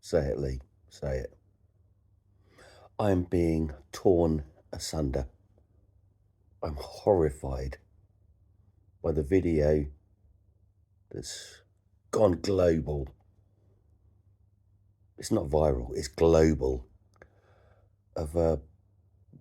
Say it, Lee. Say it. I'm being torn asunder. I'm horrified by the video that's gone global. It's not viral, it's global. Of a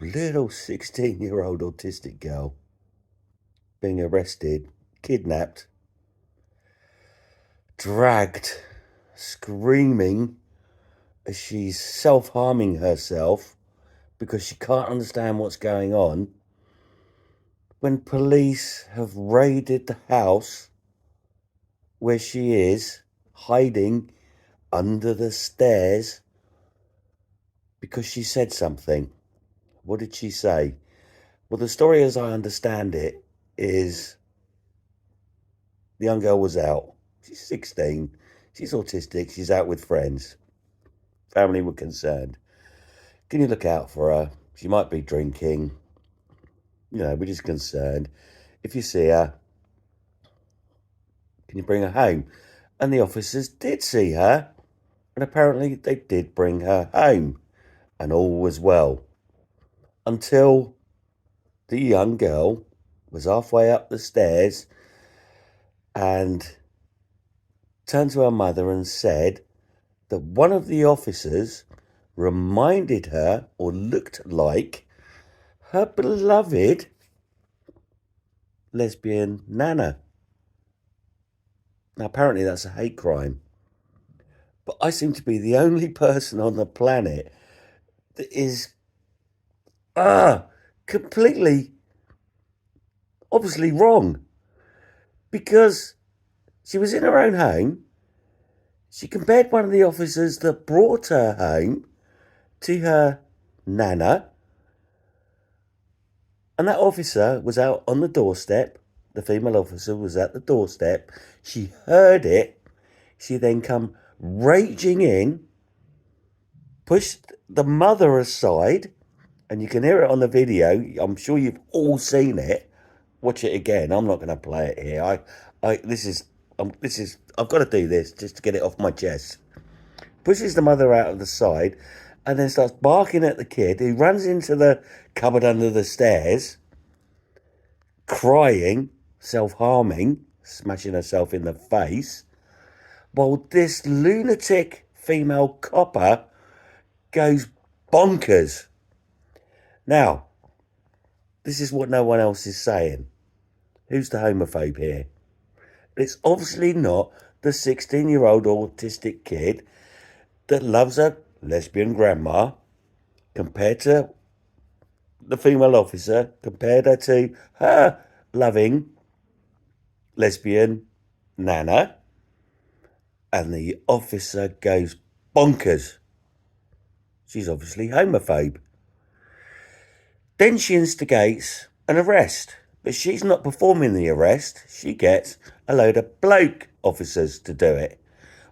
little 16-year-old autistic girl being arrested, kidnapped, dragged, screaming as she's self-harming herself because she can't understand what's going on, when police have raided the house where she is hiding under the stairs because she said something. What did she say? Well, the story as I understand it is the young girl was out. She's 16. She's autistic. She's out with friends. Family were concerned. Can you look out for her? She might be drinking. We're just concerned. If you see her, can you bring her home? And the officers did see her. And apparently they did bring her home. And all was well. Until the young girl was halfway up the stairs and turned to her mother and said that one of the officers reminded her or looked like her beloved lesbian Nana. Now, apparently that's a hate crime. But I seem to be the only person on the planet that is completely, obviously wrong. Because she was in her own home. She compared one of the officers that brought her home to her Nana. And that officer was out on the doorstep. The female officer was at the doorstep. She heard it. She then come raging in, pushed the mother aside, and you can hear it on the video. I'm sure you've all seen it. Watch it again. I'm not going to play it here. I've got to do this just to get it off my chest. Pushes the mother out of the side and then starts barking at the kid, who runs into the cupboard under the stairs, crying, self-harming, smashing herself in the face, while this lunatic female copper goes bonkers. Now, this is what no one else is saying. Who's the homophobe here? It's obviously not the 16-year-old autistic kid that loves her lesbian grandma, compared to the female officer, compared her to her loving lesbian Nana, and the officer goes bonkers. She's obviously homophobe. Then she instigates an arrest, but she's not performing the arrest. She gets a load of bloke officers to do it.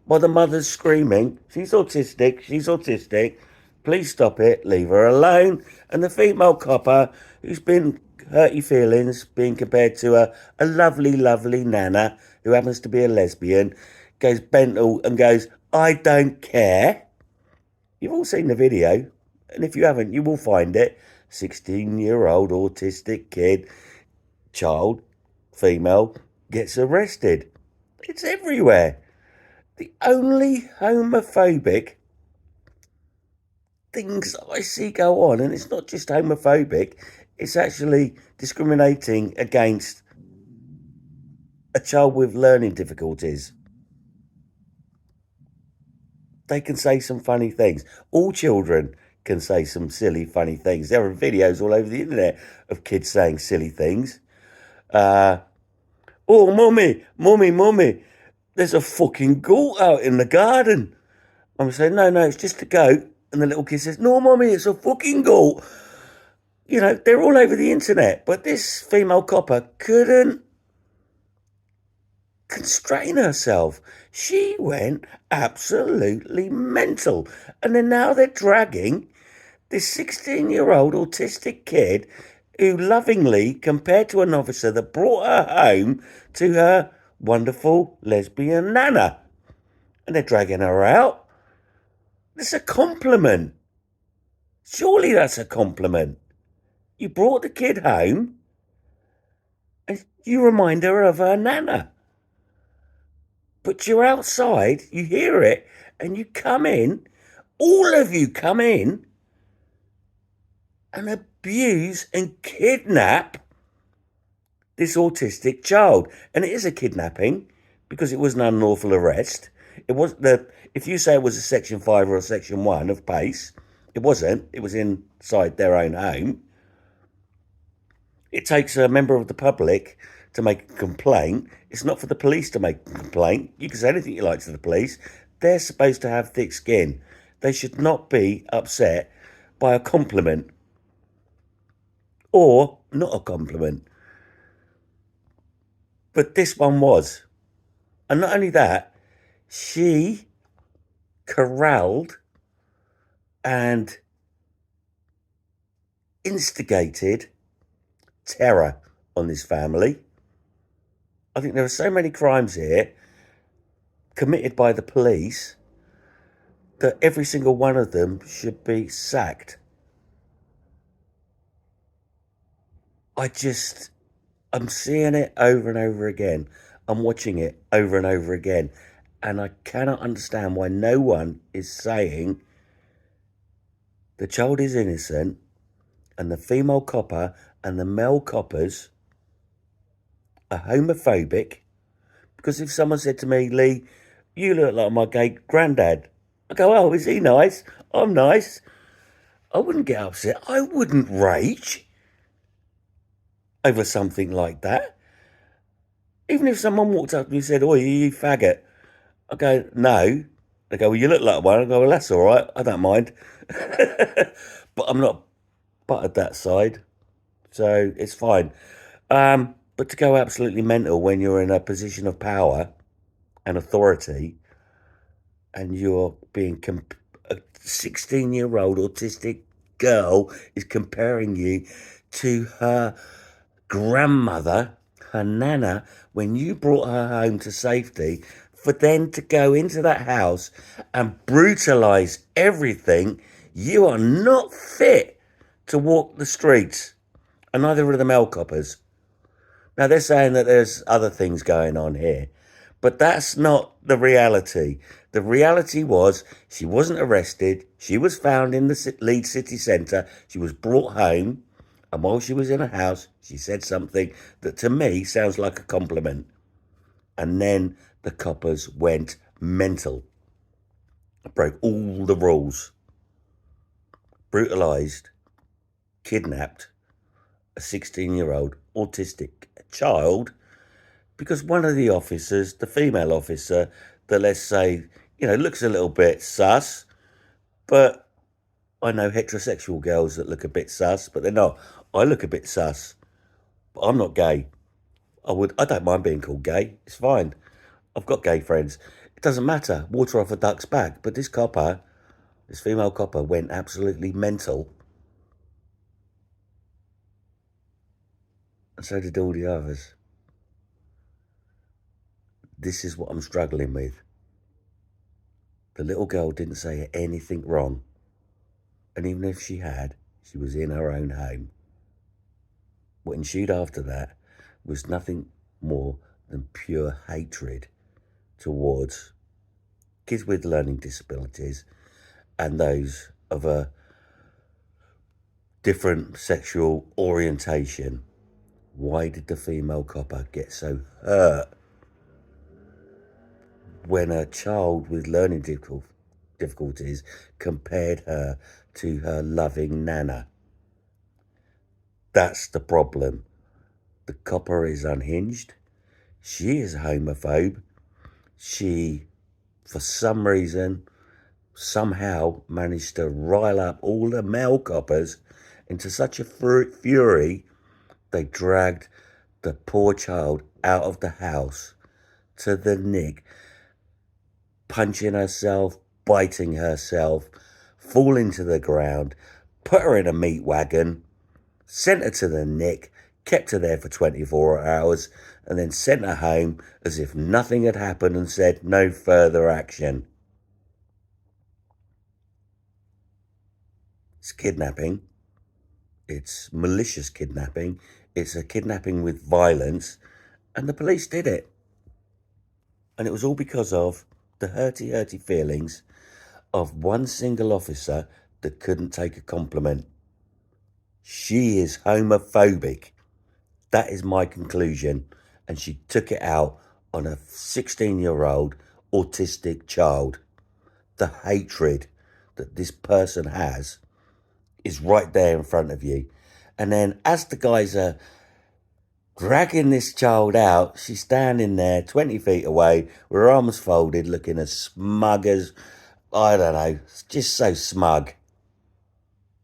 While the mother's screaming, she's autistic, please stop it, leave her alone. And the female copper, who's been hurty feelings, being compared to a lovely, lovely Nana, who happens to be a lesbian, goes mental and goes, I don't care. You've all seen the video, and if you haven't, you will find it. 16-year-old autistic kid, child, female, gets arrested. It's everywhere. The only homophobic things I see go on, and it's not just homophobic, it's actually discriminating against a child with learning difficulties. They can say some funny things. All children can say some silly, funny things. There are videos all over the internet of kids saying silly things. Oh, mummy, there's a fucking goat out in the garden. I'm saying, no, it's just a goat. And the little kid says, no, mummy, it's a fucking goat. They're all over the internet. But this female copper couldn't constrain herself. She went absolutely mental. And then now they're dragging this 16-year-old autistic kid who lovingly compared to an officer that brought her home to her wonderful lesbian Nana. And they're dragging her out. It's a compliment. Surely that's a compliment. You brought the kid home and you remind her of her nana. But you're outside, you hear it, and you come in, all of you come in and abuse and kidnap this autistic child. And it is a kidnapping because it was an unlawful arrest. It was if you say it was a Section 5 or a Section 1 of PACE, it wasn't. It was inside their own home. It takes a member of the public to make a complaint. It's not for the police to make a complaint. You can say anything you like to the police. They're supposed to have thick skin. They should not be upset by a compliment or not a compliment. But this one was. And not only that, she corralled and instigated terror on this family. I think there are so many crimes here committed by the police that every single one of them should be sacked. I'm seeing it over and over again. I'm watching it over and over again. And I cannot understand why no one is saying the child is innocent and the female copper and the male coppers are homophobic. Because if someone said to me, Lee, you look like my gay granddad, I go, oh, is he nice? I'm nice. I wouldn't get upset. I wouldn't rage over something like that. Even if someone walked up to me and said, oh, you faggot, I go, no. They go, well, you look like one. I go, well, that's all right. I don't mind. But I'm not buttered that side, so it's fine. But to go absolutely mental when you're in a position of power and authority and you're being a 16-year-old autistic girl is comparing you to her grandmother, her nana, when you brought her home to safety, for then to go into that house and brutalise everything, you are not fit to walk the streets. And neither are the male coppers. Now, they're saying that there's other things going on here, but that's not the reality. The reality was she wasn't arrested. She was found in the Leeds city centre. She was brought home. And while she was in a house, she said something that to me sounds like a compliment. And then the coppers went mental. Broke all the rules. Brutalised, kidnapped a 16-year-old autistic child because one of the officers, the female officer, that let's say, looks a little bit sus, but I know heterosexual girls that look a bit sus, but they're not. I look a bit sus, but I'm not gay. I don't mind being called gay. It's fine. I've got gay friends. It doesn't matter. Water off a duck's back. But this female copper went absolutely mental. And so did all the others. This is what I'm struggling with. The little girl didn't say anything wrong. And even if she had, she was in her own home. What ensued after that was nothing more than pure hatred towards kids with learning disabilities and those of a different sexual orientation. Why did the female copper get so hurt when a child with learning difficulties compared her to her loving nana? That's the problem. The copper is unhinged. She is a homophobe. She, for some reason, somehow managed to rile up all the male coppers into such a fury, they dragged the poor child out of the house to the nick, punching herself, biting herself, falling to the ground, put her in a meat wagon, sent her to the nick, kept her there for 24 hours, and then sent her home as if nothing had happened and said no further action. It's kidnapping. It's malicious kidnapping. It's a kidnapping with violence. And the police did it. And it was all because of the hurty feelings of one single officer that couldn't take a compliment. She is homophobic. That is my conclusion. And she took it out on a 16-year-old autistic child. The hatred that this person has is right there in front of you. And then as the guys are dragging this child out, she's standing there 20 feet away with her arms folded, looking as smug as, I don't know, just so smug.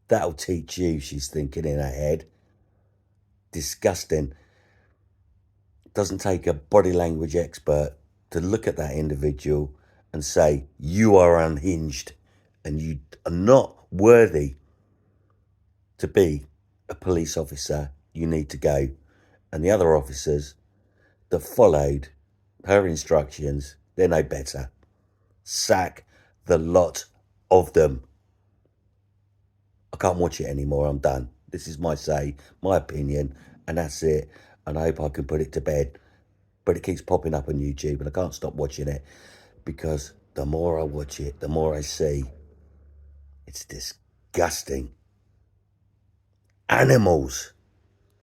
That'll teach you, she's thinking in her head. Disgusting. Doesn't take a body language expert to look at that individual and say, you are unhinged and you are not worthy to be a police officer. You need to go. And the other officers that followed her instructions, they're no better. Sack the lot of them. I can't watch it anymore. I'm done. This is my say, my opinion, and that's it. And I hope I can put it to bed. But it keeps popping up on YouTube and I can't stop watching it because the more I watch it, the more I see. It's disgusting. Animals.